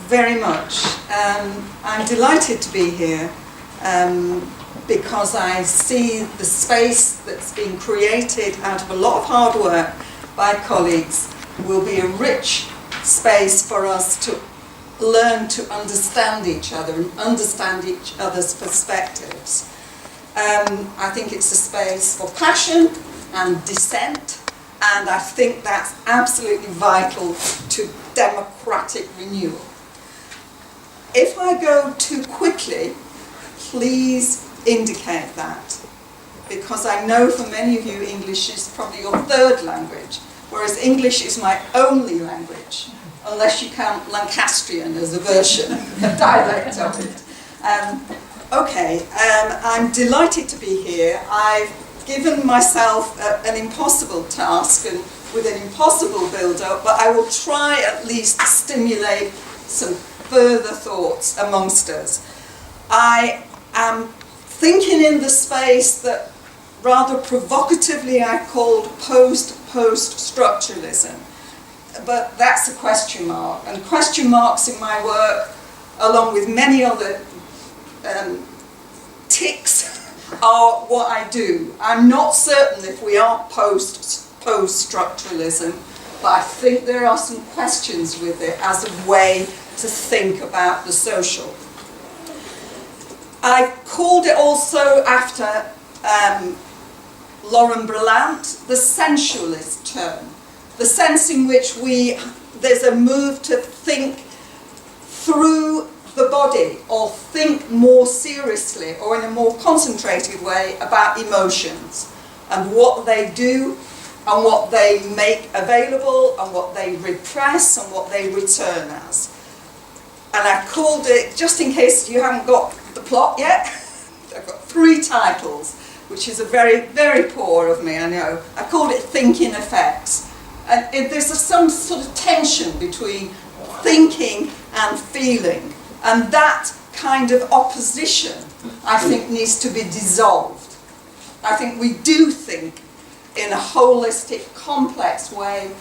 very much. I'm delighted to be here because I see the space that's been created out of a lot of hard work by colleagues will be a rich space for us to learn to understand each other and understand each other's perspectives. I think it's a space for passion and dissent, and I think that's absolutely vital to democratic renewal. If I go too quickly, please indicate that, because I know for many of you English is probably your third language, whereas English is my only language, unless you count Lancastrian as a version, a dialect of it. I'm delighted to be here. I've given myself an impossible task and with an impossible build-up, but I will try at least to stimulate some further thoughts amongst us. I am thinking in the space that rather provocatively I called post-structuralism, but that's a question mark, and question marks in my work, along with many other ticks, are what I do. I'm not certain if we are post-structuralism, but I think there are some questions with it as a way to think about the social. I called it also, after Lauren Brillant, the sensualist turn, the sense in which there's a move to think through the body, or think more seriously or in a more concentrated way about emotions and what they do and what they make available and what they repress and what they return as. And I called it, just in case you haven't got the plot yet, I've got 3 titles, which is a very, very poor of me, I know. I called it Thinking Effects. And there's some sort of tension between thinking and feeling. And that kind of opposition, I think, needs to be dissolved. I think we do think in a holistic, complex way.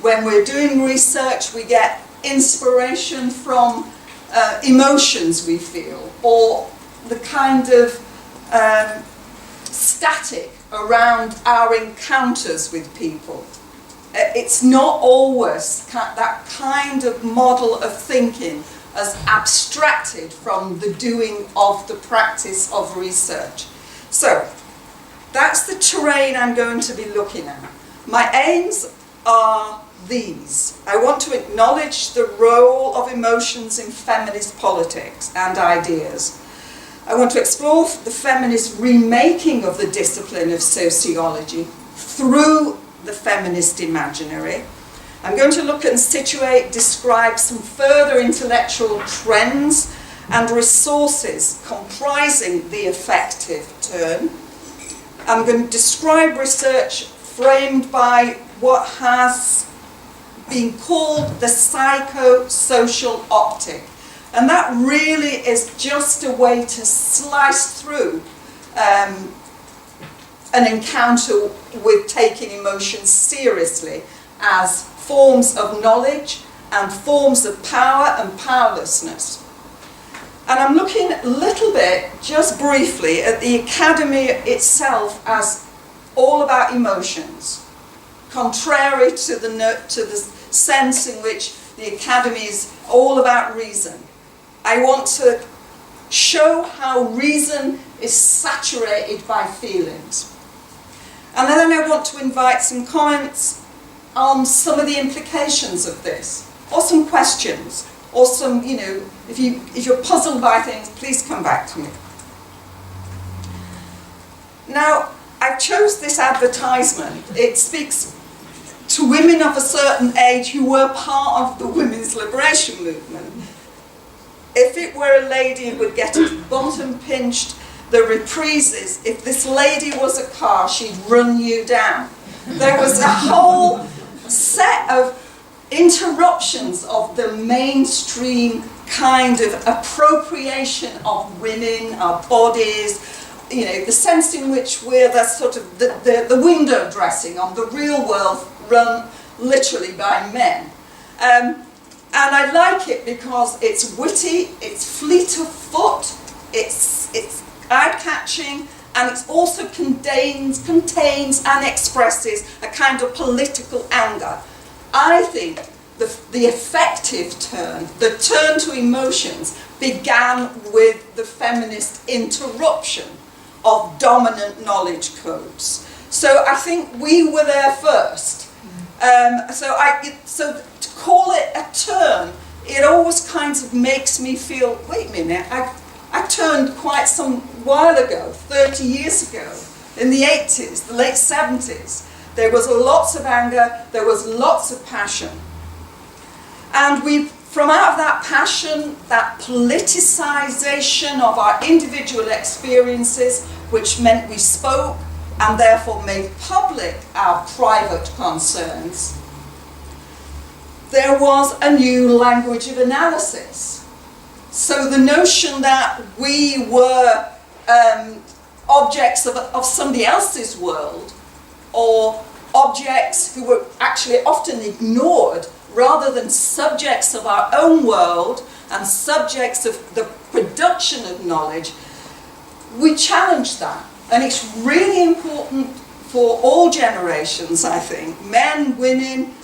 When we're doing research, we get inspiration from emotions we feel, or the kind of static around our encounters with people. It's not always that kind of model of thinking as abstracted from the doing of the practice of research. So, that's the terrain I'm going to be looking at. My aims are these. I want to acknowledge the role of emotions in feminist politics and ideas. I want to explore the feminist remaking of the discipline of sociology through the feminist imaginary. I'm going to look and describe some further intellectual trends and resources comprising the effective turn. I'm going to describe research framed by what has been called the psychosocial optic. And that really is just a way to slice through an encounter with taking emotions seriously as forms of knowledge and forms of power and powerlessness. And I'm looking a little bit, just briefly, at the academy itself as all about emotions, contrary to the sense in which the academy is all about reason. I want to show how reason is saturated by feelings. And then I want to invite some comments on some of the implications of this, or some questions, or some, if you're puzzled by things, please come back to me. Now, I chose this advertisement. It speaks to women of a certain age who were part of the women's liberation movement. If it were a lady, it would get its bottom pinched. The reprises, if this lady was a car, she'd run you down. There was a whole set of interruptions of the mainstream kind of appropriation of women, our bodies, the sense in which we're the sort of the window dressing on the real world run literally by men. And I like it because it's witty, it's fleet of foot, it's eye-catching, and it also contains and expresses a kind of political anger. I think the effective turn, the turn to emotions, began with the feminist interruption of dominant knowledge codes. So I think we were there first. So to call it a turn, it always kind of makes me feel, wait a minute, I turned quite some while ago, 30 years ago, in the 80s, the late 70s. There was lots of anger, there was lots of passion. And from out of that passion, that politicization of our individual experiences, which meant we spoke and therefore made public our private concerns, there was a new language of analysis. So the notion that we were objects of somebody else's world, or objects who were actually often ignored, rather than subjects of our own world and subjects of the production of knowledge, we challenge that. And it's really important for all generations, I think, men, women,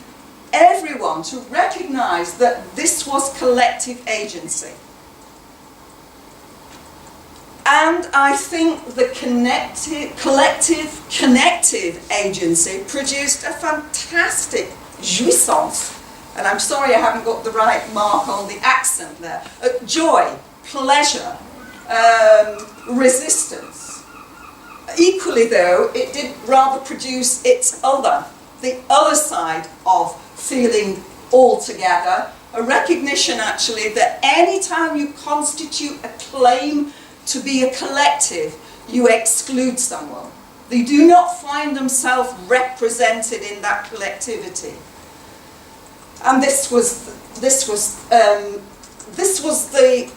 everyone, to recognise that this was collective agency. And I think the collective connective agency produced a fantastic jouissance. And I'm sorry I haven't got the right mark on the accent there. Joy, pleasure, resistance. Equally though, it did rather produce the other side of feeling all together, a recognition actually that any time you constitute a claim to be a collective, you exclude someone. They do not find themselves represented in that collectivity. And this was the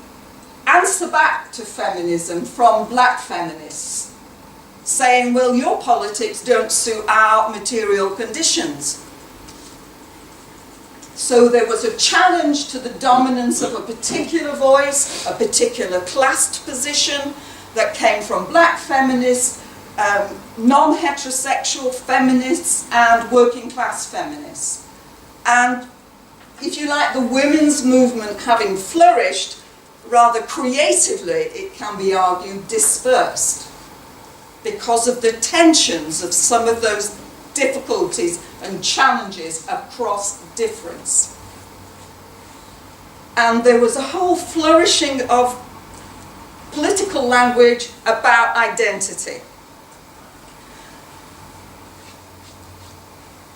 answer back to feminism from black feminists, saying, well, your politics don't suit our material conditions. So there was a challenge to the dominance of a particular voice, a particular classed position that came from black feminists, non-heterosexual feminists, and working class feminists. And if you like, the women's movement having flourished, rather creatively, it can be argued, dispersed because of the tensions of some of those difficulties and challenges across difference. And there was a whole flourishing of political language about identity.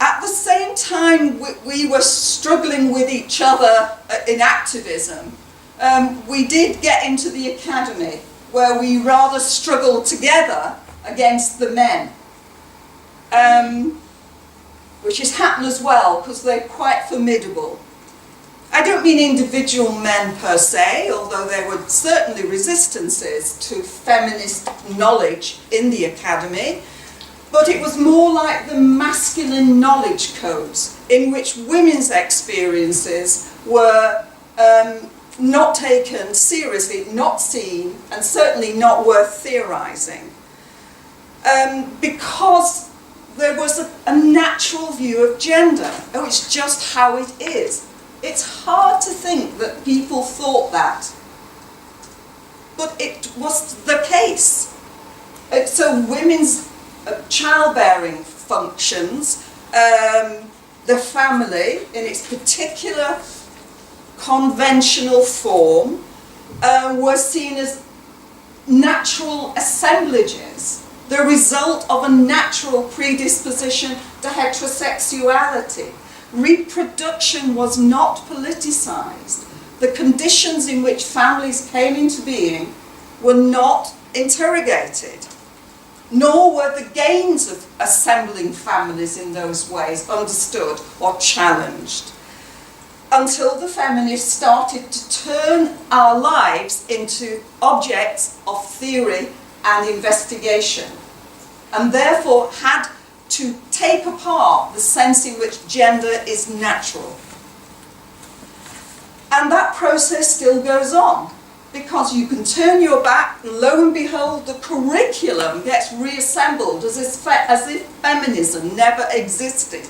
At the same time we were struggling with each other in activism, we did get into the academy, where we rather struggled together against the men. Which has happened as well, because they're quite formidable. I don't mean individual men per se, although there were certainly resistances to feminist knowledge in the academy, but it was more like the masculine knowledge codes, in which women's experiences were not taken seriously, not seen, and certainly not worth theorising. Because there was a natural view of gender. Oh, it's just how it is. It's hard to think that people thought that. But it was the case. So women's childbearing functions, the family in its particular conventional form, were seen as natural assemblages, the result of a natural predisposition to heterosexuality. Reproduction was not politicized. The conditions in which families came into being were not interrogated, nor were the gains of assembling families in those ways understood or challenged, until the feminists started to turn our lives into objects of theory and investigation, and therefore had to take apart the sense in which gender is natural. And that process still goes on, because you can turn your back and lo and behold the curriculum gets reassembled as if feminism never existed.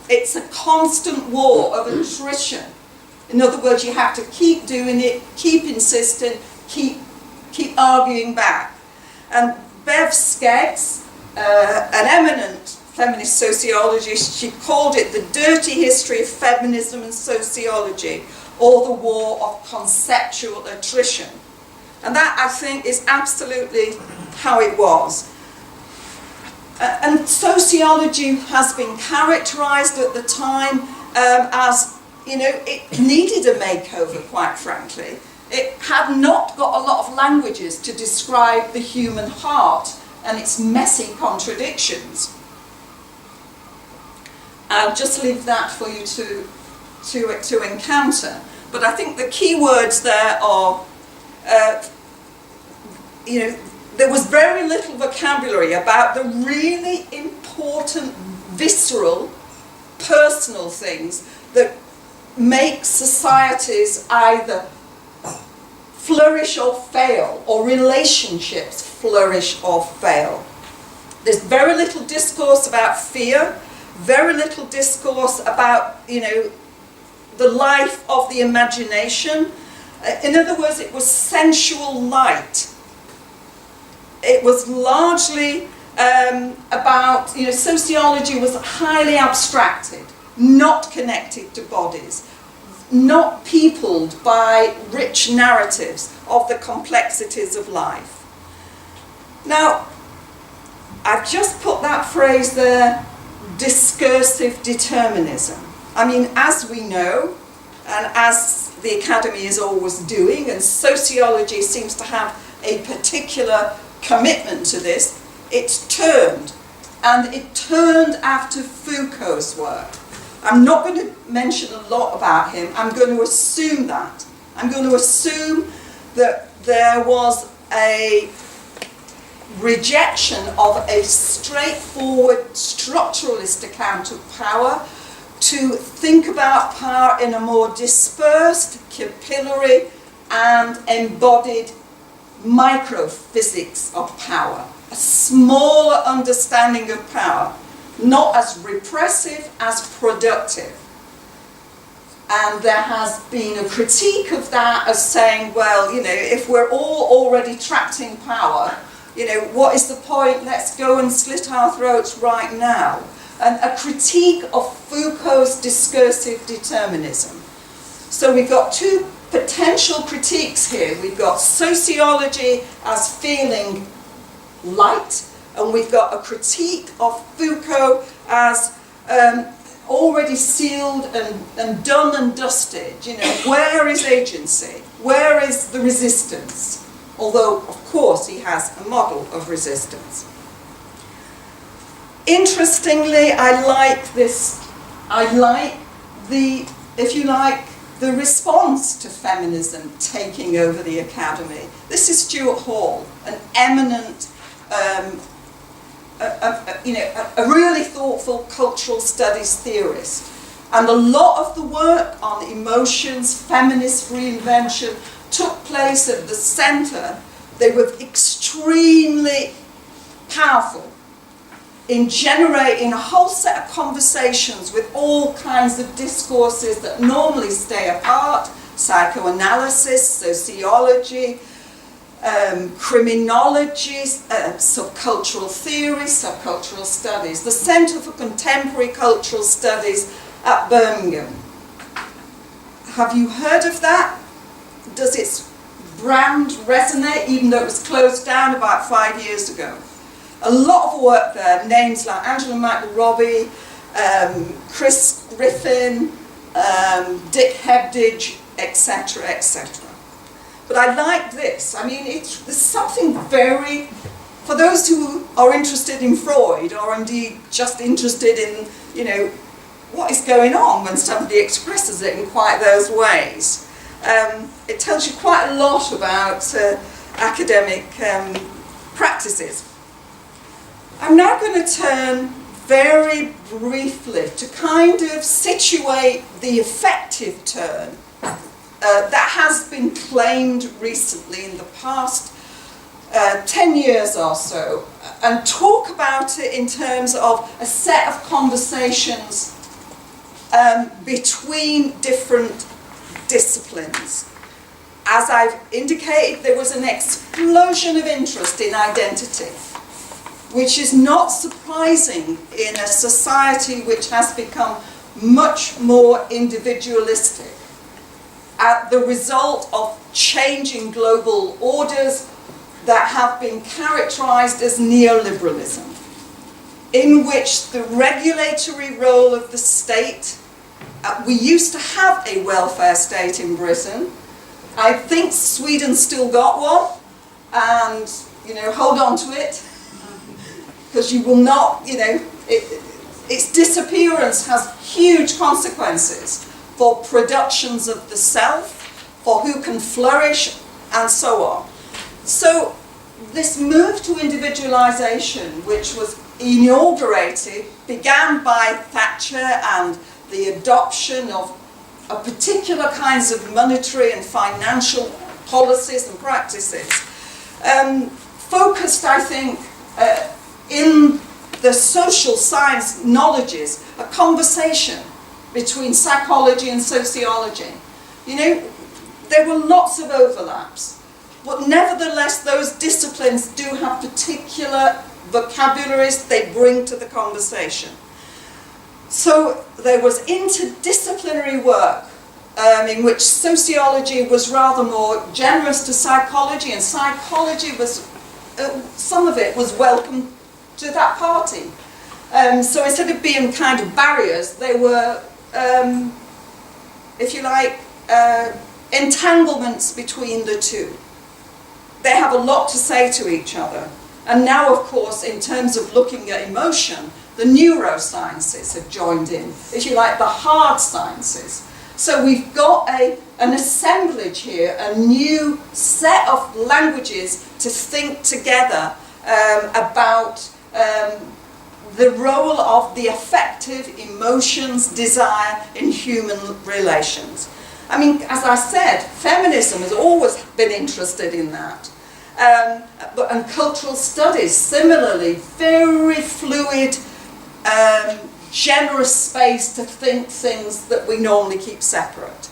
It's a constant war of attrition. In other words, you have to keep doing it, keep insisting, keep arguing back. And Bev Skeggs, an eminent feminist sociologist, she called it the dirty history of feminism and sociology, or the war of conceptual attrition. And that, I think, is absolutely how it was. And sociology has been characterised at the time as, you know, it needed a makeover, quite frankly. It had not got a lot of languages to describe the human heart and its messy contradictions. I'll just leave that for you to encounter. But I think the key words there are, you know, there was very little vocabulary about the really important, visceral, personal things that make societies either flourish or fail, or relationships flourish or fail. There's very little discourse about fear, very little discourse about, you know, the life of the imagination. In other words, it was sensual light. It was largely about, you know, sociology was highly abstracted, not connected to bodies, not peopled by rich narratives of the complexities of life. Now, I've just put that phrase there, discursive determinism. I mean, as we know, and as the Academy is always doing, and sociology seems to have a particular commitment to this, it's turned. And it turned after Foucault's work. I'm not going to mention a lot about him. I'm going to assume that. I'm going to assume that there was a rejection of a straightforward structuralist account of power to think about power in a more dispersed, capillary and embodied microphysics of power, a smaller understanding of power, not as repressive as productive. And there has been a critique of that as saying, well, you know, if we're all already trapped in power, you know, what is the point? Let's go and slit our throats right now. And a critique of Foucault's discursive determinism. So we've got two potential critiques here. We've got sociology as feeling light, and we've got a critique of Foucault as already sealed and done and dusted. You know, where is agency? Where is the resistance? Although, of course, he has a model of resistance. Interestingly, I like this. I like the, if you like, the response to feminism taking over the Academy. This is Stuart Hall, an eminent, you know, a really thoughtful cultural studies theorist. And a lot of the work on emotions, feminist reinvention, took place at the centre. They were extremely powerful in generating a whole set of conversations with all kinds of discourses that normally stay apart: psychoanalysis, sociology, criminology, subcultural theory, subcultural studies. The Centre for Contemporary Cultural Studies at Birmingham. Have you heard of that? Does its brand resonate, even though it was closed down about 5 years ago? A lot of work there, names like Angela McElrobbie, Chris Griffin, Dick Hebdige, etc., etc. But I like this. I mean, there's something very, for those who are interested in Freud, or indeed just interested in, you know, what is going on when somebody expresses it in quite those ways. It tells you quite a lot about academic practices. I'm now going to turn very briefly to kind of situate the effective turn that has been claimed recently in the past 10 years or so, and talk about it in terms of a set of conversations between different disciplines. As I've indicated, there was an explosion of interest in identity, which is not surprising in a society which has become much more individualistic as the result of changing global orders that have been characterized as neoliberalism, in which the regulatory role of the state, we used to have a welfare state in Britain. I think Sweden still got one, and, you know, hold on to it, because you will not, you know, its disappearance has huge consequences for productions of the self, for who can flourish, and so on. So this move to individualisation, which was inaugurated, began by Thatcher and the adoption of particular kinds of monetary and financial policies and practices, focused, I think, in the social science knowledges, a conversation between psychology and sociology. You know, there were lots of overlaps, but nevertheless those disciplines do have particular vocabularies they bring to the conversation. So there was interdisciplinary work in which sociology was rather more generous to psychology, and psychology was, some of it was welcome to that party. So instead of being kind of barriers, they were, if you like, entanglements between the two. They have a lot to say to each other. And now, of course, in terms of looking at emotion, the neurosciences have joined in, if you like, the hard sciences. So we've got an assemblage here, a new set of languages to think together about the role of the affective emotions, desire in human relations. I mean, as I said, feminism has always been interested in that. And cultural studies, similarly, very fluid, generous space to think things that we normally keep separate.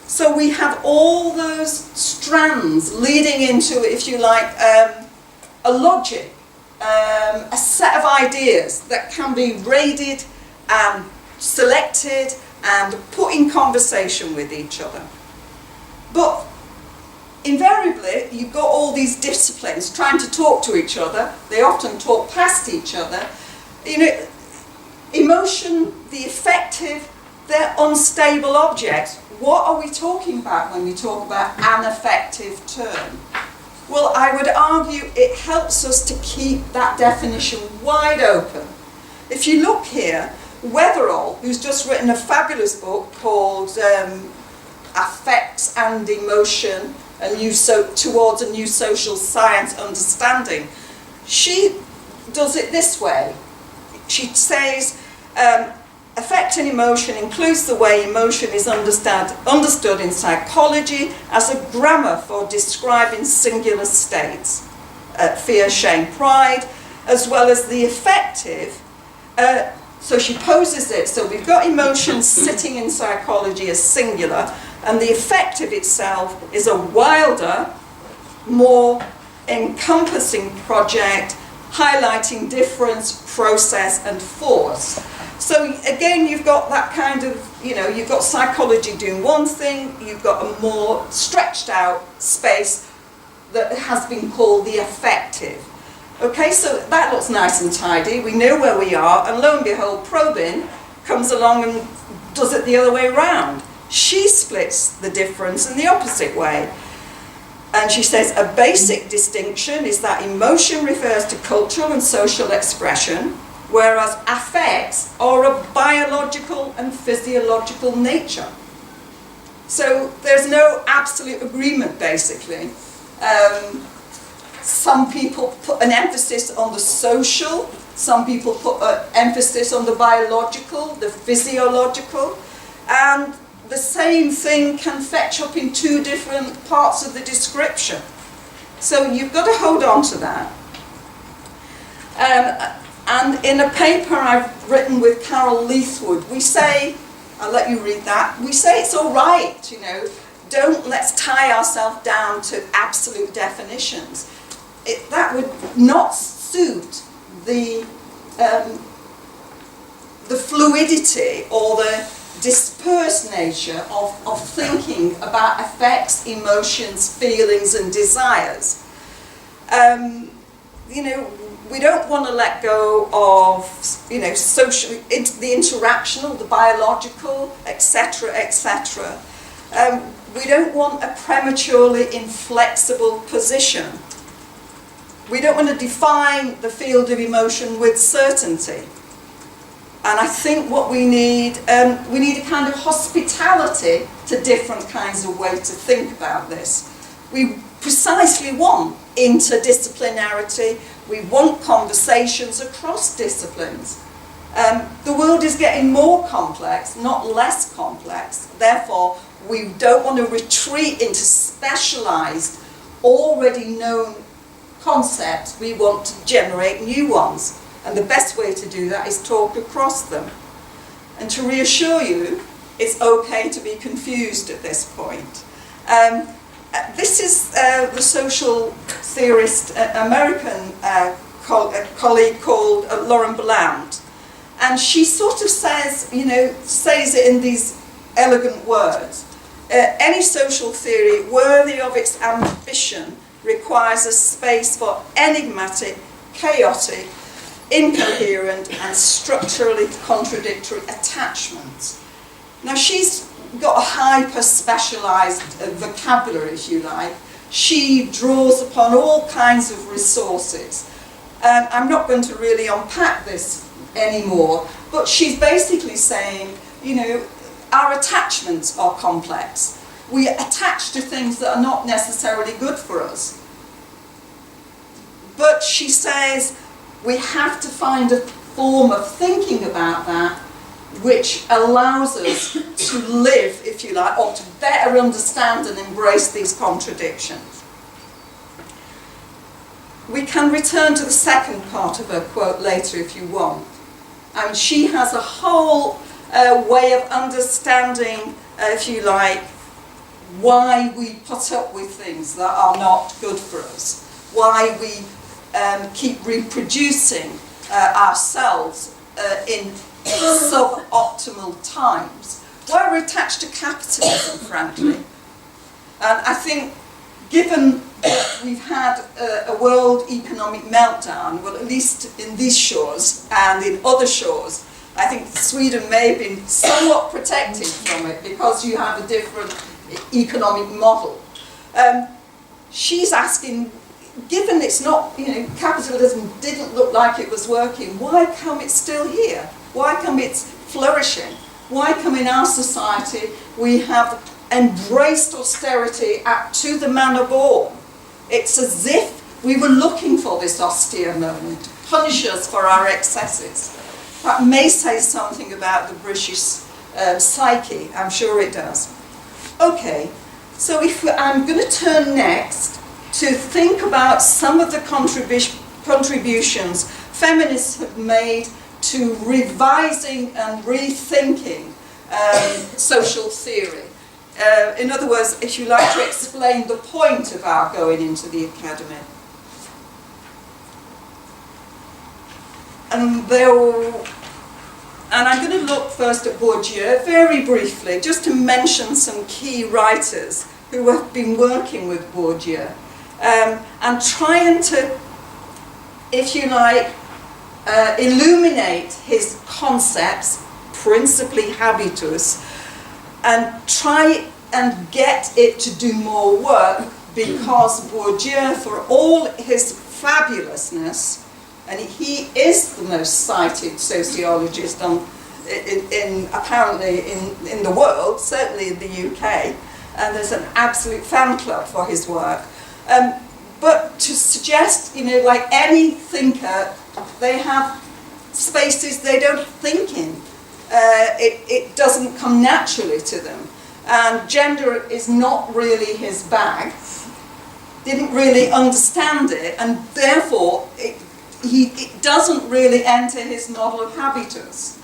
So we have all those strands leading into, if you like, a logic, a set of ideas that can be raided and selected and put in conversation with each other. But invariably, you've got all these disciplines trying to talk to each other. They often talk past each other. You know, emotion, the affective, they're unstable objects. What are we talking about when we talk about an affective term? Well, I would argue it helps us to keep that definition wide open. If you look here, Weatherall, who's just written a fabulous book called Affects and Emotion, towards a new social science understanding, she does it this way. She says, affect and emotion includes the way emotion is understood in psychology as a grammar for describing singular states, fear, shame, pride, as well as the affective. So she poses it, so we've got emotions sitting in psychology as singular, and the affective itself is a wilder, more encompassing project, highlighting difference, process, and force. So again, you've got that kind of, you know, you've got psychology doing one thing, you've got a more stretched out space that has been called the affective. Okay, so that looks nice and tidy, we know where we are, and lo and behold, Probin comes along and does it the other way around. She splits the difference in the opposite way. And she says, a basic distinction is that emotion refers to cultural and social expression, whereas affects are of biological and physiological nature. So there's no absolute agreement, basically. Some people put an emphasis on the social, some people put an emphasis on the biological, the physiological, and the same thing can fetch up in two different parts of the description. So you've got to hold on to that. And in a paper I've written with Carol Leithwood, we say, I'll let you read that, we say it's all right, you know, let's tie ourselves down to absolute definitions. That would not suit the fluidity or the dispersed nature of thinking about affects, emotions, feelings and desires. You know, we don't want to let go of, you know, the interactional, the biological, etc., etc. We don't want a prematurely inflexible position. We don't want to define the field of emotion with certainty. And I think what we need a kind of hospitality to different kinds of ways to think about this. We precisely want interdisciplinarity. We want conversations across disciplines. The world is getting more complex, not less complex. Therefore, we don't want to retreat into specialised, already known concepts. We want to generate new ones. And the best way to do that is talk across them. And to reassure you, it's okay to be confused at this point. This is the social theorist, American colleague called Lauren Blount. And she sort of says, you know, says it in these elegant words. Any social theory worthy of its ambition requires a space for enigmatic, chaotic, incoherent and structurally contradictory attachments. Now she's got a hyper-specialised vocabulary, if you like. She draws upon all kinds of resources. I'm not going to really unpack this anymore, but she's basically saying, you know, our attachments are complex. We attach to things that are not necessarily good for us. But she says, we have to find a form of thinking about that which allows us to live, if you like, or to better understand and embrace these contradictions. We can return to the second part of her quote later if you want. And she has a whole way of understanding, if you like, why we put up with things that are not good for us, why we keep reproducing ourselves in suboptimal times. Why we're attached to capitalism, frankly. And I think, given that we've had a world economic meltdown, well, at least in these shores and in other shores, I think Sweden may have been somewhat protected from it because you have a different economic model. She's asking, given it's not, you know, capitalism didn't look like it was working, why come it's still here? Why come it's flourishing? Why come in our society we have embraced austerity to the manner born? It's as if we were looking for this austere moment to punish us for our excesses. That may say something about the British psyche, I'm sure it does. Okay, so I'm going to turn next to think about some of the contributions feminists have made to revising and rethinking social theory. In other words, if you like, to explain the point of our going into the academy. And I'm going to look first at Bourdieu, very briefly, just to mention some key writers who have been working with Bourdieu, and trying to, if you like, illuminate his concepts, principally habitus, and try and get it to do more work, because Bourdieu, for all his fabulousness, and he is the most cited sociologist apparently in the world, certainly in the UK, and there's an absolute fan club for his work. But to suggest, you know, like any thinker, they have spaces they don't think in. It doesn't come naturally to them. and gender is not really his bag, didn't really understand it, and therefore it doesn't really enter his model of habitus.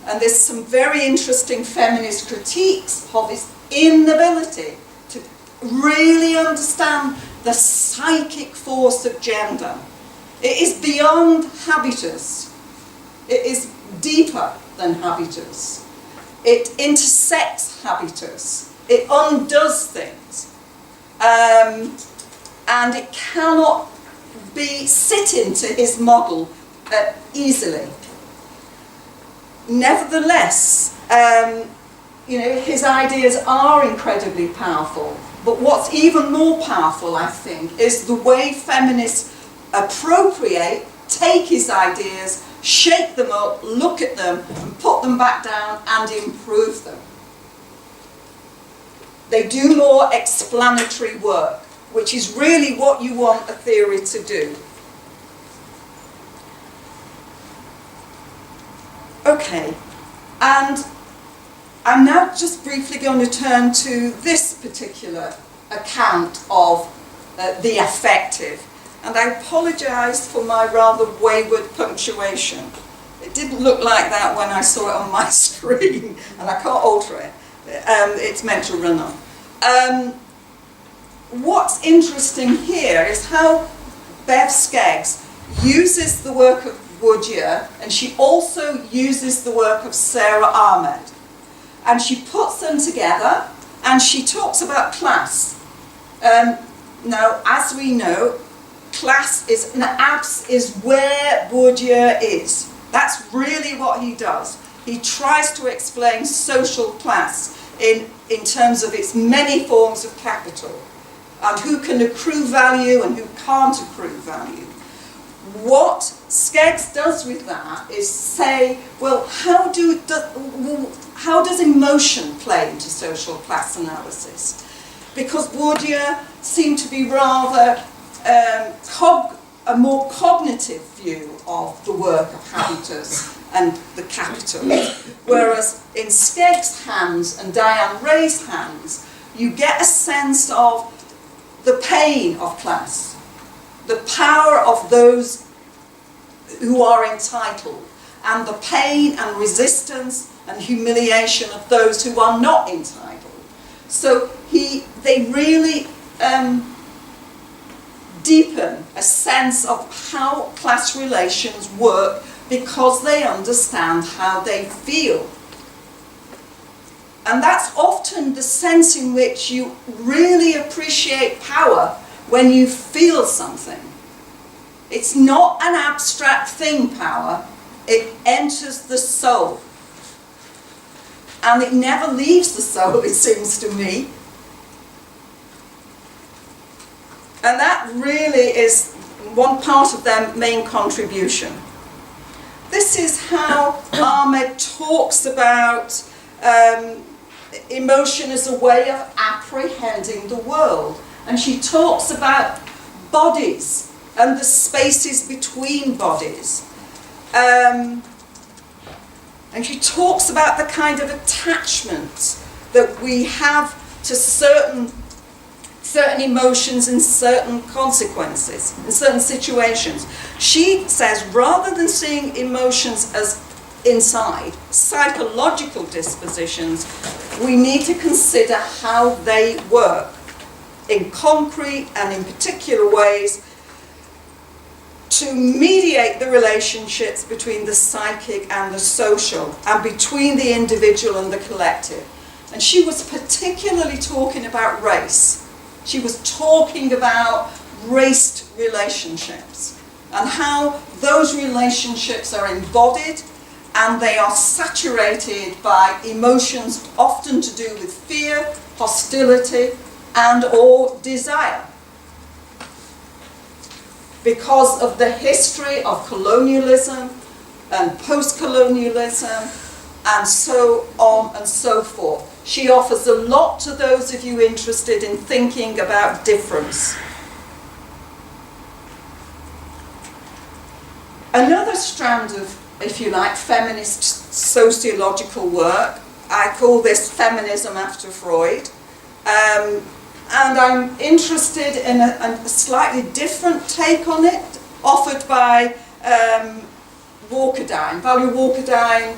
And there's some very interesting feminist critiques of his inability to really understand the psychic force of gender. It is beyond habitus. It is deeper than habitus. It intersects habitus. It undoes things. And it cannot sit into his model easily. Nevertheless, his ideas are incredibly powerful. But what's even more powerful, I think, is the way feminists appropriate, take his ideas, shake them up, look at them, and put them back down and improve them. They do more explanatory work, which is really what you want a theory to do. Okay, and I'm now just briefly going to turn to this particular account of the affective. And I apologise for my rather wayward punctuation. It didn't look like that when I saw it on my screen, and I can't alter it. It's meant to run on. What's interesting here is how Bev Skeggs uses the work of Bourdieu, and she also uses the work of Sarah Ahmed. And she puts them together, and she talks about class. Now, as we know, class is where Bourdieu is. That's really what he does. He tries to explain social class in terms of its many forms of capital, and who can accrue value and who can't accrue value. What Skeggs does with that is say, well, how does emotion play into social class analysis? Because Bourdieu seemed to be rather a more cognitive view of the work of habitus and the capital, whereas in Skeggs' hands and Diane Ray's hands, you get a sense of the pain of class, the power of those who are entitled, and the pain and resistance and humiliation of those who are not entitled. So they really deepen a sense of how class relations work because they understand how they feel. And that's often the sense in which you really appreciate power, when you feel something. It's not an abstract thing, power. It enters the soul. And it never leaves the soul, it seems to me. And that really is one part of their main contribution. This is how Ahmed talks about emotion as a way of apprehending the world. And she talks about bodies and the spaces between bodies. And she talks about the kind of attachments that we have to certain emotions and certain consequences, in certain situations. She says, rather than seeing emotions as inside, psychological dispositions, we need to consider how they work in concrete and in particular ways to mediate the relationships between the psychic and the social, and between the individual and the collective. And she was particularly talking about race. She was talking about raced relationships and how those relationships are embodied and they are saturated by emotions often to do with fear, hostility, and or desire. Because of the history of colonialism and post-colonialism and so on and so forth. She offers a lot to those of you interested in thinking about difference. Another strand of, if you like, feminist sociological work I call this feminism after Freud. And I'm interested in a slightly different take on it, offered by Walkerdine, Valerie Walkerdine,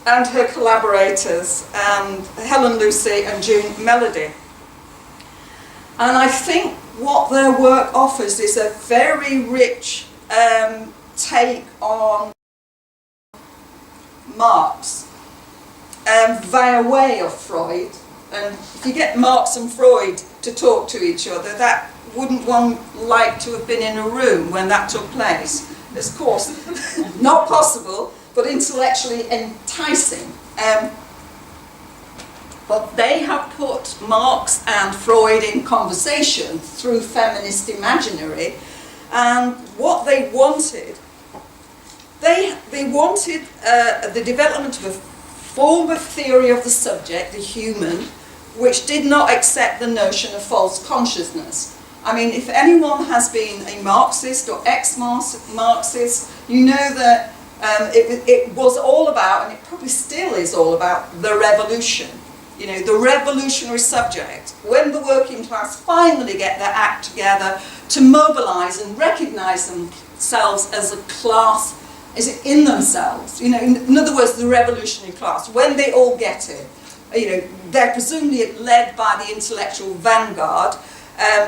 and her collaborators, Helen Lucy and June Melody. And I think what their work offers is a very rich take on Marx via way of Freud. And if you get Marx and Freud to talk to each other, that wouldn't one like to have been in a room when that took place? It's, of course, not possible, but intellectually enticing. But they have put Marx and Freud in conversation through feminist imaginary, and what they wanted, they wanted the development of a form of theory of the subject, the human, which did not accept the notion of false consciousness. I mean, if anyone has been a Marxist or ex-Marxist, you know that it was all about, and it probably still is all about, the revolution. You know, the revolutionary subject. When the working class finally get their act together to mobilise and recognise themselves as a class, is it in themselves? You know, in other words, the revolutionary class, when they all get it, you know, they're presumably led by the intellectual vanguard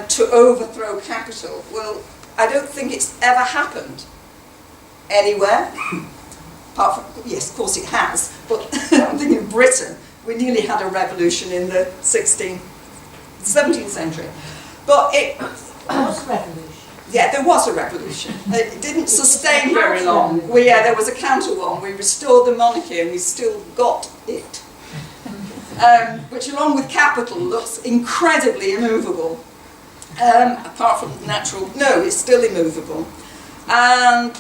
to overthrow capital. Well, I don't think it's ever happened anywhere. Apart from, yes, of course it has, but I'm thinking of Britain. We nearly had a revolution in the 17th century. But it was a revolution. Yeah, there was a revolution. It didn't sustain very long. There was a counter one. We restored the monarchy and we still got it. Which, along with capital, looks incredibly immovable. Apart from natural, no, it's still immovable. And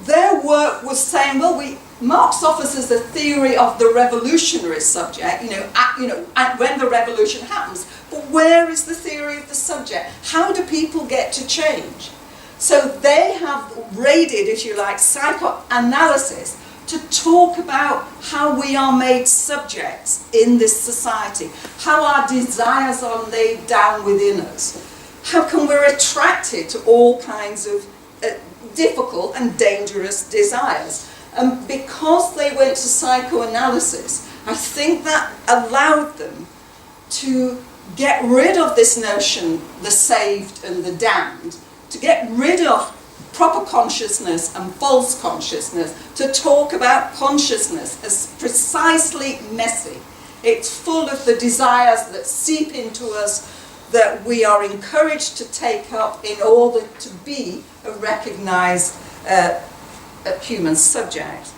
their work was saying, well, Marx offers us a theory of the revolutionary subject, when the revolution happens. But where is the theory of the subject? How do people get to change? So they have raided, if you like, psychoanalysis to talk about how we are made subjects in this society, how our desires are laid down within us, how come we're attracted to all kinds of difficult and dangerous desires. And because they went to psychoanalysis, I think that allowed them to get rid of this notion, the saved and the damned, to get rid of proper consciousness and false consciousness, to talk about consciousness as precisely messy. It's full of the desires that seep into us that we are encouraged to take up in order to be a recognised human subject.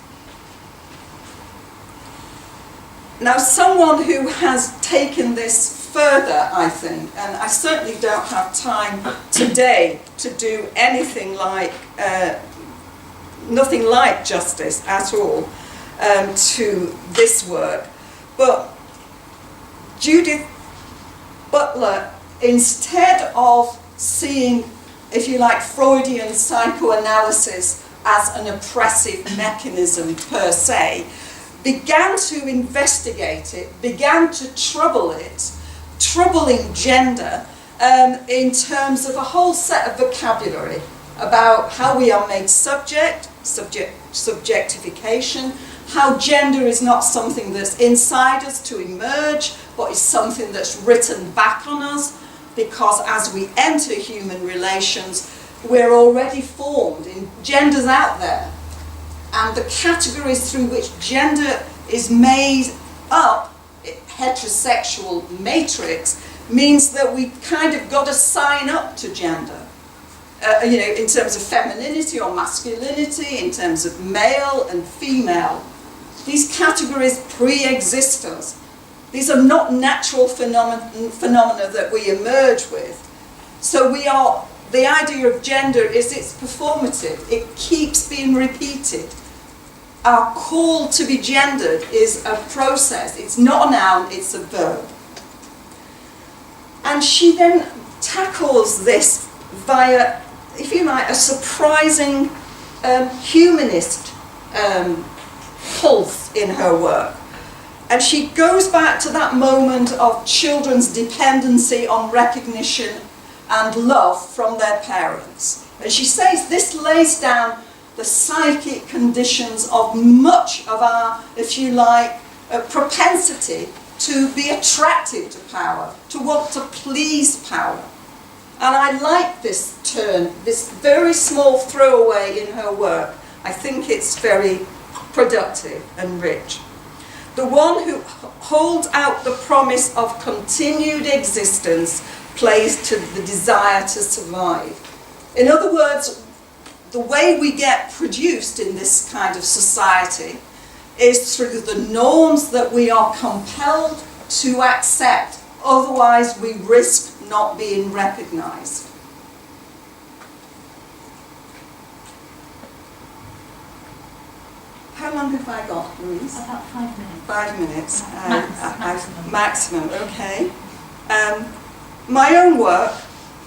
Now, someone who has taken this further, I think, and I certainly don't have time today to do anything like, nothing like justice at all to this work, but Judith Butler, instead of seeing, if you like, Freudian psychoanalysis as an oppressive mechanism per se, began to investigate it, began to trouble it, troubling gender in terms of a whole set of vocabulary about how we are made subjectification, how gender is not something that's inside us to emerge, but is something that's written back on us, because as we enter human relations, we're already formed, in gender's out there. And the categories through which gender is made up, heterosexual matrix, means that we kind of got to sign up to gender. In terms of femininity or masculinity, in terms of male and female. These categories pre-exist us. These are not natural phenomena that we emerge with. So the idea of gender is it's performative. It keeps being repeated. Our call to be gendered is a process. It's not a noun, it's a verb. And she then tackles this via, if you like, a surprising humanist pulse in her work. And she goes back to that moment of children's dependency on recognition and love from their parents. And she says this lays down the psychic conditions of much of our, if you like, propensity to be attracted to power, to want to please power. And I like this turn, this very small throwaway in her work. I think it's very productive and rich. The one who holds out the promise of continued existence plays to the desire to survive. In other words, the way we get produced in this kind of society is through the norms that we are compelled to accept, otherwise we risk not being recognised. How long have I got, Louise? About 5 minutes. 5 minutes. Maximum. Maximum, okay. My own work,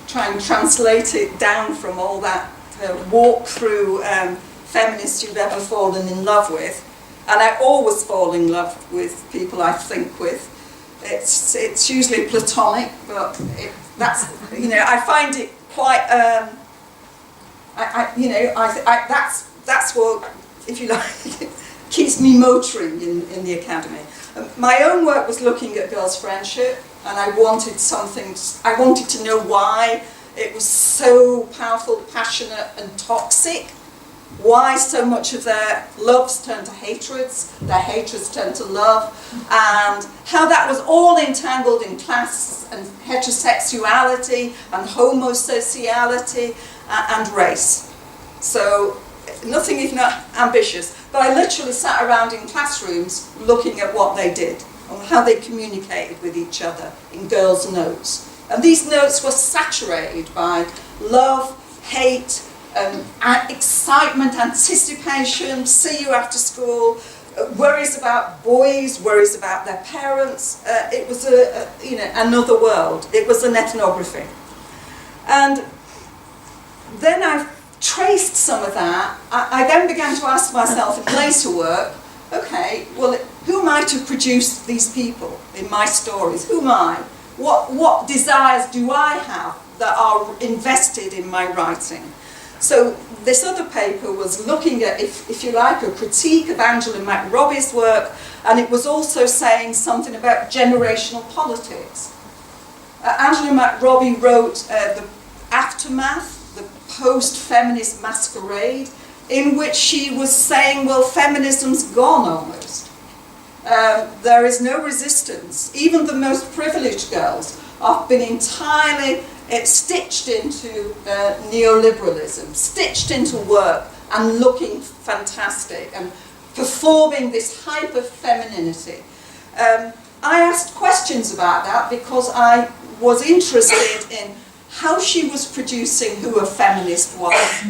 try and translate it down from all that walk through feminists you've ever fallen in love with, and I always fall in love with people I think with. It's usually platonic, but that's, you know, I find it quite, that's what, if you like, keeps me motoring in the academy. My own work was looking at girls' friendship, and I wanted to know why it was so powerful, passionate and toxic, why so much of their loves turned to hatreds, their hatreds turned to love, and how that was all entangled in class and heterosexuality and homosexuality and race. So nothing if not ambitious, but I literally sat around in classrooms looking at what they did and how they communicated with each other in girls' notes. And these notes were saturated by love, hate, excitement, anticipation, see you after school, worries about boys, worries about their parents. It was another world. It was an ethnography. And then I traced some of that. I then began to ask myself in later work, okay, well, who am I to produce these people in my stories? Who am I? What desires do I have that are invested in my writing? So this other paper was looking at, if you like, a critique of Angela McRobbie's work, and it was also saying something about generational politics. Angela McRobbie wrote The Aftermath, the post-feminist masquerade, in which she was saying, well, feminism's gone almost. There is no resistance. Even the most privileged girls have been entirely stitched into neoliberalism, stitched into work and looking fantastic and performing this hyper-femininity. I asked questions about that because I was interested in how she was producing who a feminist was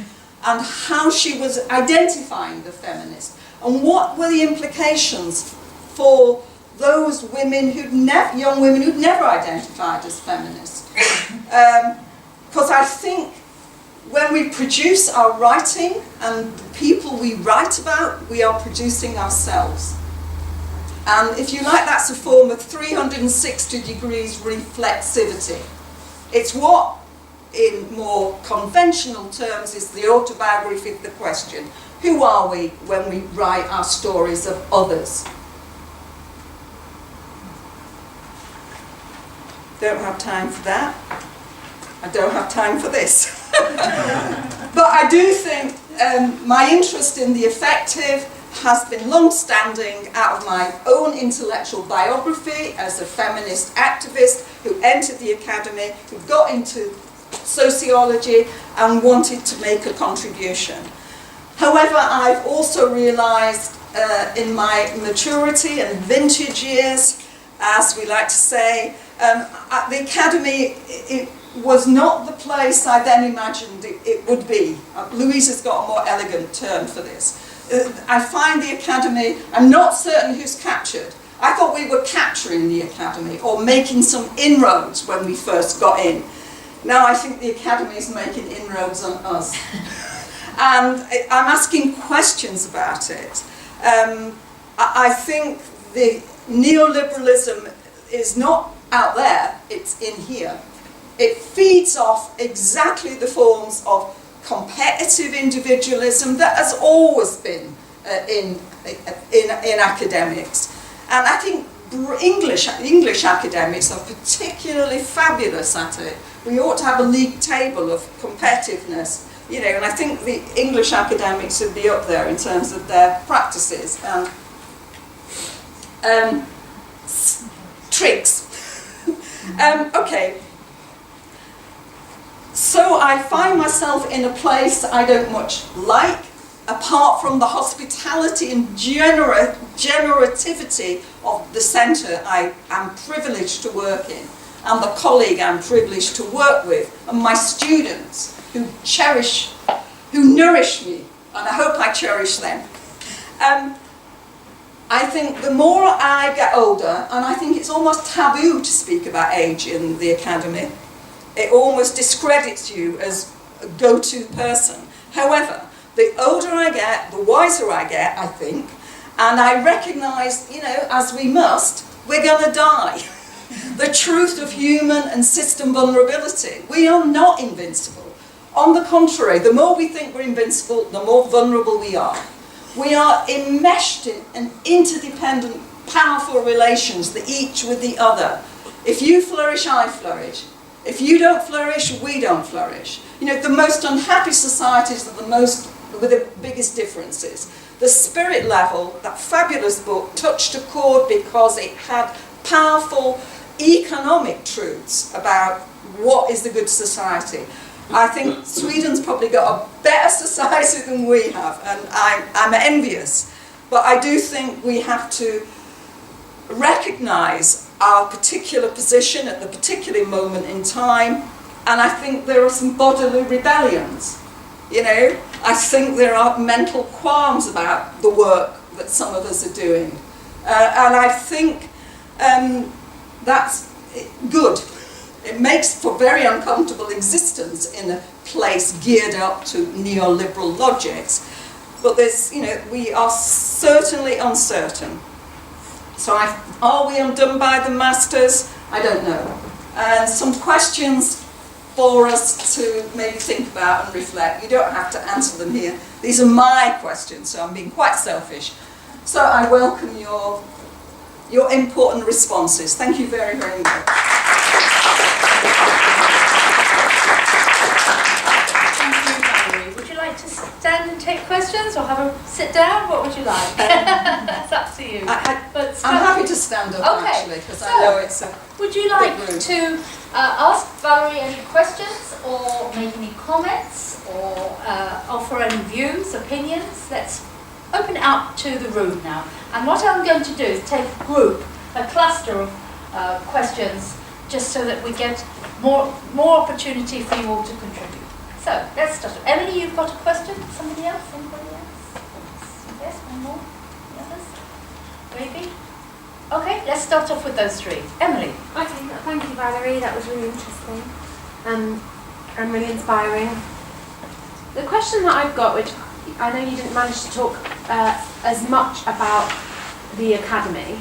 and how she was identifying the feminist and what were the implications for those women young women who'd never identified as feminists. Because I think when we produce our writing and the people we write about, we are producing ourselves. And if you like, that's a form of 360 degrees reflexivity. It's what, in more conventional terms, is the autobiography of the question. Who are we when we write our stories of others? Don't have time for that. I don't have time for this. But I do think my interest in the affective has been long-standing out of my own intellectual biography as a feminist activist who entered the academy, who got into sociology and wanted to make a contribution. However, I've also realised in my maturity and vintage years, as we like to say, at the academy, it was not the place I then imagined it would be. Louise has got a more elegant term for this. I find the academy, I'm not certain who's captured. I thought we were capturing the academy or making some inroads when we first got in. Now I think the academy is making inroads on us. And I'm asking questions about it. I think the neoliberalism is not out there, it's in here. It feeds off exactly the forms of competitive individualism that has always been in academics. And I think English academics are particularly fabulous at it. We ought to have a league table of competitiveness, you know, and I think the English academics should be up there in terms of their practices and tricks. Okay. So I find myself in a place I don't much like, apart from the hospitality and generativity of the centre I am privileged to work in, and the colleague I'm privileged to work with, and my students who nourish me, and I hope I cherish them. I think the more I get older, and I think it's almost taboo to speak about age in the academy, it almost discredits you as a go-to person. However, the older I get, the wiser I get, I think, and I recognise, you know, as we must, we're going to die. The truth of human and system vulnerability. We are not invincible. On the contrary, the more we think we're invincible, the more vulnerable we are. We are enmeshed in interdependent, powerful relations, the each with the other. If you flourish, I flourish. If you don't flourish, we don't flourish. You know, the most unhappy societies are the most with the biggest differences. The Spirit level, that fabulous book, touched a chord because it had powerful economic truths about what is the good society. I think Sweden's probably got a better society than we have, and I'm envious. But I do think we have to recognise our particular position at the particular moment in time, and I think there are some bodily rebellions. You know, I think there are mental qualms about the work that some of us are doing, and I think that's good. It makes for very uncomfortable existence in a place geared up to neoliberal logics. But there's, you know, we are certainly uncertain. So are we undone by the masters? I don't know. And some questions for us to maybe think about and reflect. You don't have to answer them here. These are my questions, so I'm being quite selfish. So I welcome your input and responses. Thank you very, very much. To stand and take questions, or have a sit down? What would you like? That's up to you. I'm happy to stand up, okay, actually, because I know it's a would you like to ask Valerie any questions, or make any comments, or offer any views, opinions? Let's open it up to the room now. And what I'm going to do is take a group, a cluster of questions, just so that we get more opportunity for you all to contribute. So, let's start. Emily, you've got a question? Somebody else? Anybody else? Yes, one more? The others? Maybe? Okay, let's start off with those three. Emily. Okay, thank you, Valerie. That was really interesting and really inspiring. The question that I've got, which I know you didn't manage to talk as much about the academy,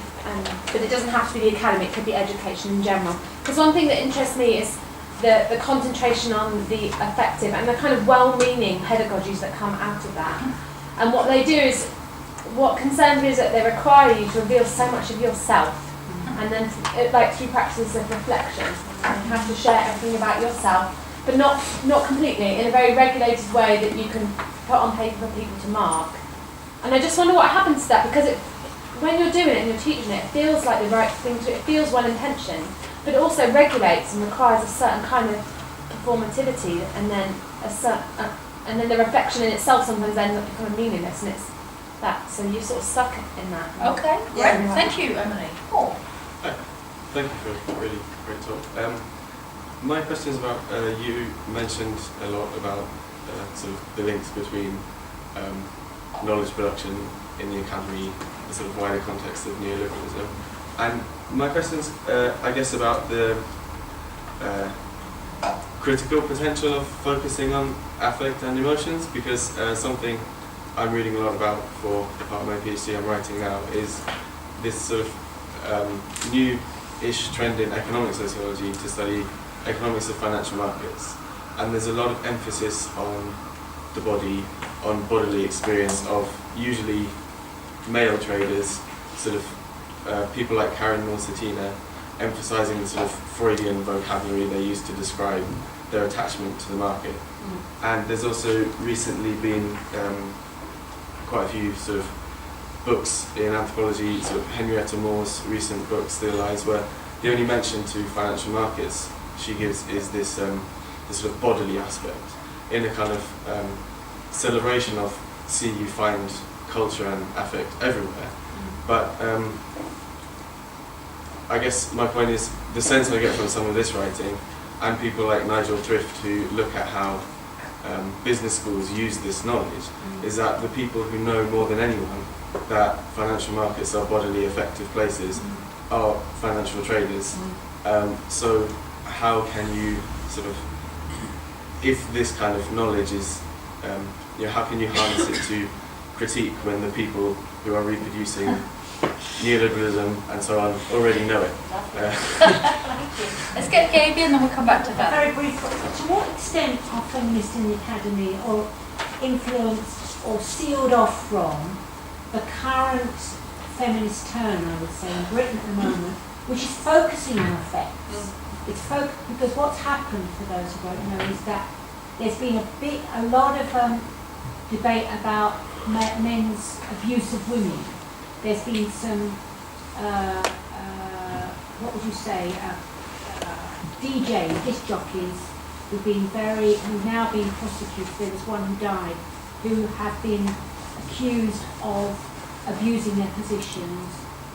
but it doesn't have to be the academy, it could be education in general. Because one thing that interests me is the concentration on the effective and the kind of well-meaning pedagogies that come out of that. And what they do is, what concerns me is that they require you to reveal so much of yourself, and then like through practices of reflection, you have to share everything about yourself, but not completely, in a very regulated way that you can put on paper for people to mark. And I just wonder what happens to that, because when you're doing it and you're teaching it, it feels like the right thing to do, it feels well-intentioned, but it also regulates and requires a certain kind of performativity, and then the reflection in itself sometimes ends up becoming meaningless, and it's that. So you're sort of stuck in that. Okay, great. Thank you, Emily. Paul. Hi. Thank you for a really great talk. My question is about, you mentioned a lot about sort of the links between knowledge production in the academy, the sort of wider context of neoliberalism. And my question is, I guess, about the critical potential of focusing on affect and emotions, because something I'm reading a lot about for the part of my PhD I'm writing now is this sort of new-ish trend in economic sociology to study economics of financial markets. And there's a lot of emphasis on the body, on bodily experience of usually male traders, sort of people like Karen Morsettina, emphasising the sort of Freudian vocabulary they use to describe their attachment to the market. And there's also recently been quite a few sort of books in anthropology, sort of Henrietta Moore's recent book, Still Lies, where the only mention to financial markets she gives is this, this sort of bodily aspect, in a kind of celebration of see you find culture and affect everywhere. But I guess my point is the sense I get from some of this writing and people like Nigel Thrift who look at how business schools use this knowledge is that the people who know more than anyone that financial markets are bodily effective places are financial traders. So how can you sort of, if this kind of knowledge is, how can you harness it to critique when the people who are reproducing neoliberalism and so on already know it? Thank you. Let's get Gaby and then we'll come back to that. Very briefly, to what extent are feminists in the academy or influenced or sealed off from the current feminist turn, I would say, in Britain at the moment, which is focusing on effects? It's because what's happened, for those who don't know, is that there's been a lot of debate about men's abuse of women. There's been some, what would you say, DJs, disc jockeys, who've now been prosecuted. There was one who died, who have been accused of abusing their positions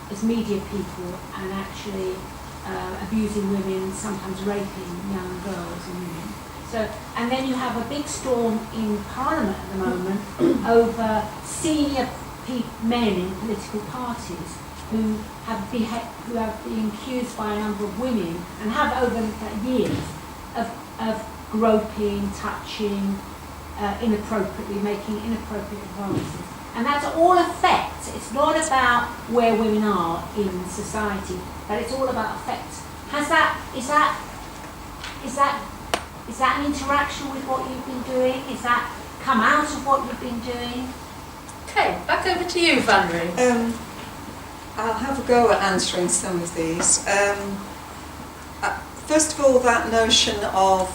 as media people and actually abusing women, sometimes raping young girls and women. So, and then you have a big storm in Parliament at the moment over senior men in political parties who have been accused by a number of women and have over years of groping, touching, inappropriately, making inappropriate advances. And that's all effects. It's not about where women are in society, but it's all about effects. Is that an interaction with what you've been doing? Is that come out of what you've been doing? Okay, back over to you, Valerie. I'll have a go at answering some of these. First of all, that notion of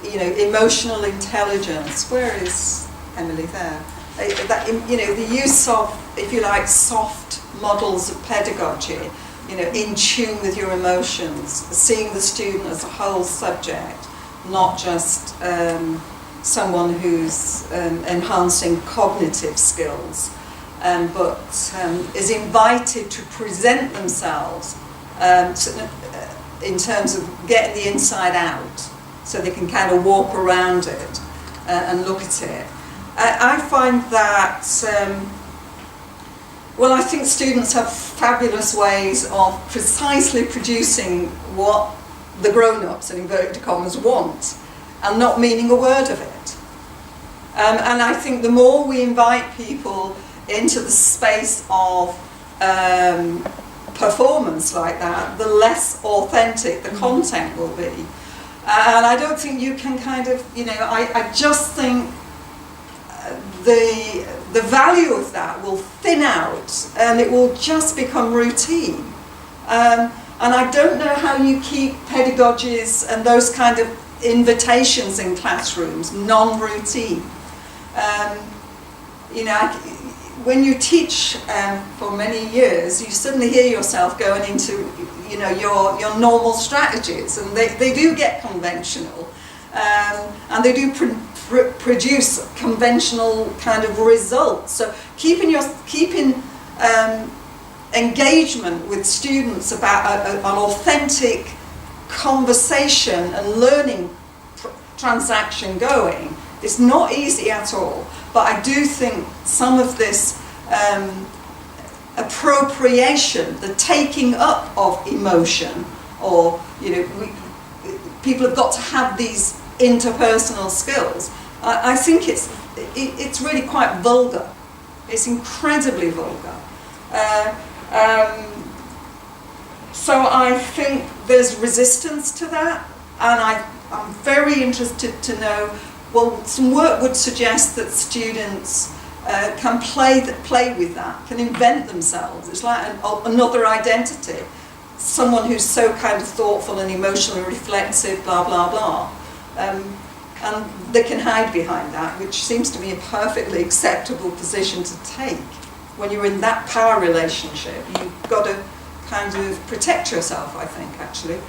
emotional intelligence. Where is Emily there? The use of, if you like, soft models of pedagogy. In tune with your emotions, seeing the student as a whole subject, not just someone who's enhancing cognitive skills, but is invited to present themselves in terms of getting the inside out, so they can kind of walk around it and look at it. I find that, I think students have fabulous ways of precisely producing what the grown-ups, in inverted commas, want, and not meaning a word of it. And I think the more we invite people into the space of performance like that, the less authentic the content will be. And I don't think you can kind of, I just think the value of that will thin out and it will just become routine. And I don't know how you keep pedagogies and those kind of invitations in classrooms non-routine. When you teach for many years, you suddenly hear yourself going into your normal strategies, and they do get conventional, and they do produce conventional kind of results. So keeping engagement with students about an authentic conversation and learning transaction going, it's not easy at all. But I do think some of this appropriation, the taking up of emotion, or people have got to have these interpersonal skills. I think it's really quite vulgar. It's incredibly vulgar. So I think there's resistance to that, and I'm very interested to know, well, some work would suggest that students can play with that, can invent themselves. It's like another identity. Someone who's so kind of thoughtful and emotional and reflexive, blah, blah, blah. And they can hide behind that, which seems to be a perfectly acceptable position to take. When you're in that power relationship, you've got to kind of protect yourself, I think, actually.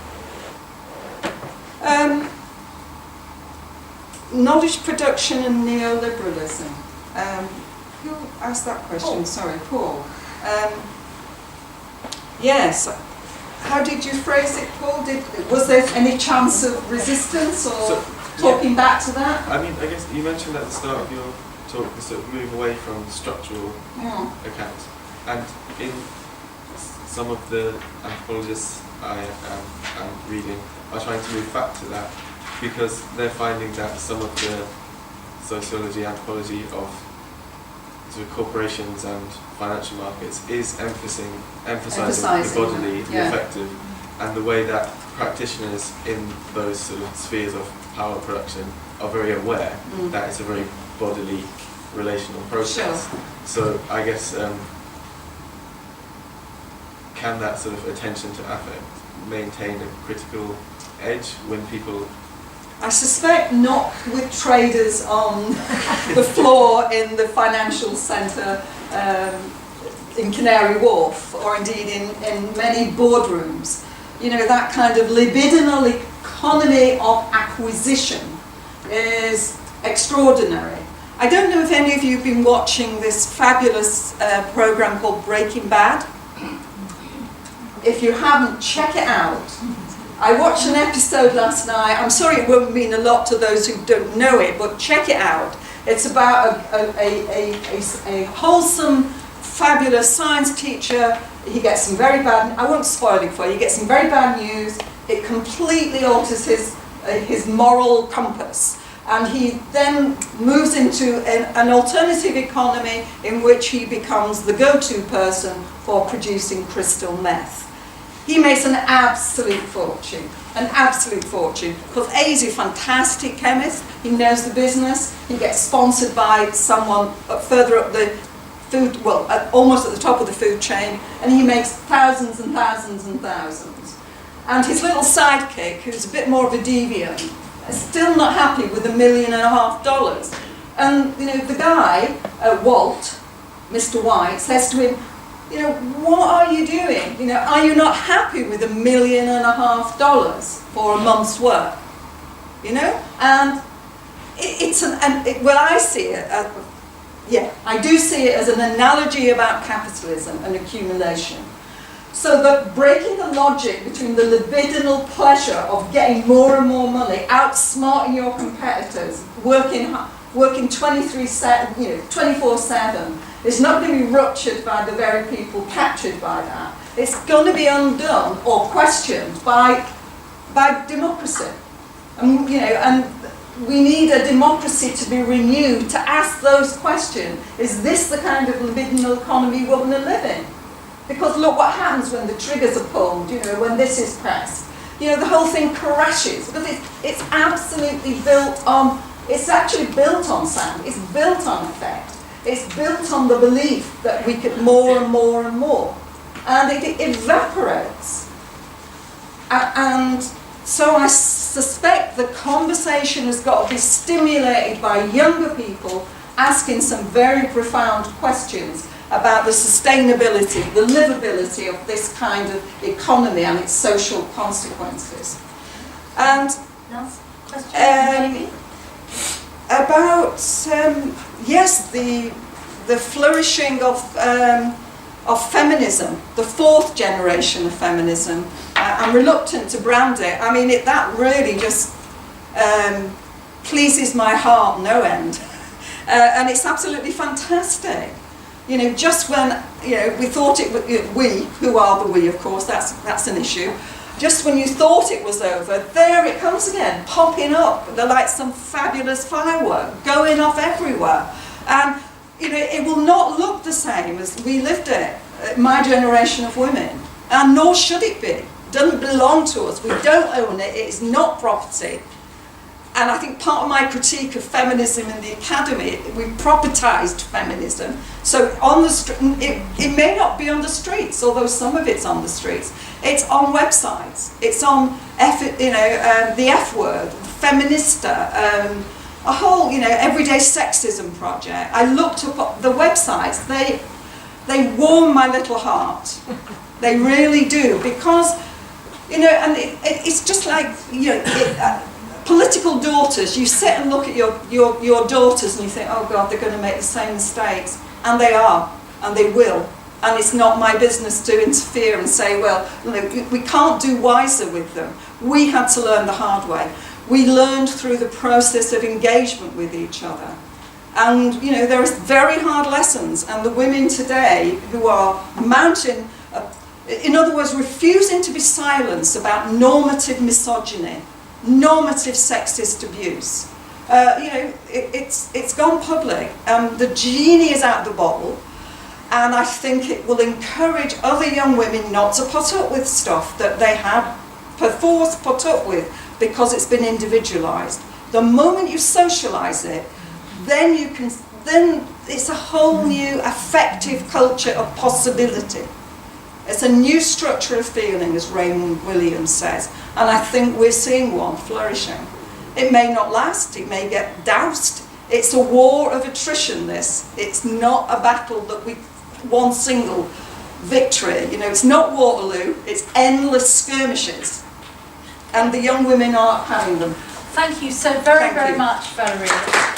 Knowledge production and neoliberalism. Who asked that question? Paul. Sorry, Paul. Yes. How did you phrase it, Paul? Was there any chance of resistance or talking back to that? I mean, I guess you mentioned at the start of your talk the sort of move away from structural accounts, and in some of the anthropologists I am reading are trying to move back to that, because they're finding that some of the sociology, anthropology of sort of corporations and financial markets is emphasizing the bodily, the affective, and the way that practitioners in those sort of spheres of power production are very aware that it's a very bodily relational process. Sure. So I guess can that sort of attention to affect maintain a critical edge when people... I suspect not with traders on the floor in the financial centre in Canary Wharf, or indeed in many boardrooms. You know, that kind of libidinal economy of acquisition is extraordinary. I don't know if any of you have been watching this fabulous programme called Breaking Bad. If you haven't, check it out. I watched an episode last night. I'm sorry it won't mean a lot to those who don't know it, but check it out. It's about a wholesome, fabulous science teacher. He gets some very bad, I won't spoil it for you, he gets some very bad news. It completely alters his moral compass. And he then moves into an alternative economy in which he becomes the go-to person for producing crystal meth. He makes an absolute fortune, because A, he's a fantastic chemist, he knows the business, he gets sponsored by someone further up the food, well, almost at the top of the food chain, and he makes thousands and thousands and thousands. And his little sidekick, who's a bit more of a deviant, is still not happy with $1.5 million. And, you know, the guy, Walt, Mr. White, says to him, you know, what are you doing? You know, are you not happy with $1.5 million for a month's work? You know, and well, I see it. I do see it as an analogy about capitalism and accumulation. So that breaking the logic between the libidinal pleasure of getting more and more money, outsmarting your competitors, working 24/7, you know, 24/7. It's not going to be ruptured by the very people captured by that. It's going to be undone or questioned by democracy. And, you know, and we need a democracy to be renewed to ask those questions. Is this the kind of libidinal economy we want to live in? Because look what happens when the triggers are pulled, you know, when this is pressed. You know, the whole thing crashes because it's absolutely built on, it's actually built on sound, it's built on effect. It's built on the belief that we get more and more and more. And it evaporates. And so I suspect the conversation has got to be stimulated by younger people asking some very profound questions about the sustainability, the livability of this kind of economy and its social consequences. And Last question, maybe? about yes, the flourishing of feminism, the fourth generation of feminism. I'm reluctant to brand it. I mean, that really just pleases my heart no end, and it's absolutely fantastic. You know, just when, you know, we thought it, we, who are the we, of course, that's an issue. Just when you thought it was over, there it comes again, popping up. They're like some fabulous firework going off everywhere. And you know, it will not look the same as we lived it, my generation of women, and nor should it be. It doesn't belong to us. We don't own it. It is not property. And I think part of my critique of feminism in the academy, we propertised feminism. So on the it may not be on the streets, although some of it's on the streets. It's on websites. It's on the F word, Feminista, a whole everyday sexism project. I looked up the websites. They warm my little heart. They really do, because and it's just like political daughters. You sit and look at your daughters and you think, oh God, they're going to make the same mistakes. And they are, and they will. And it's not my business to interfere and say, well, we can't do wiser with them. We had to learn the hard way. We learned through the process of engagement with each other. And, there are very hard lessons. And the women today who are mounting, in other words, refusing to be silenced about normative misogyny, normative sexist abuse. It's gone public. The genie is out the bottle, and I think it will encourage other young women not to put up with stuff that they have perforce put up with because it's been individualised. The moment you socialise it, then it's a whole new affective culture of possibility. It's a new structure of feeling, as Raymond Williams says, and I think we're seeing one flourishing. It may not last, it may get doused. It's a war of attrition, this. It's not a battle that one single victory. It's not Waterloo, it's endless skirmishes. And the young women are having them. Thank you so very much, Valerie.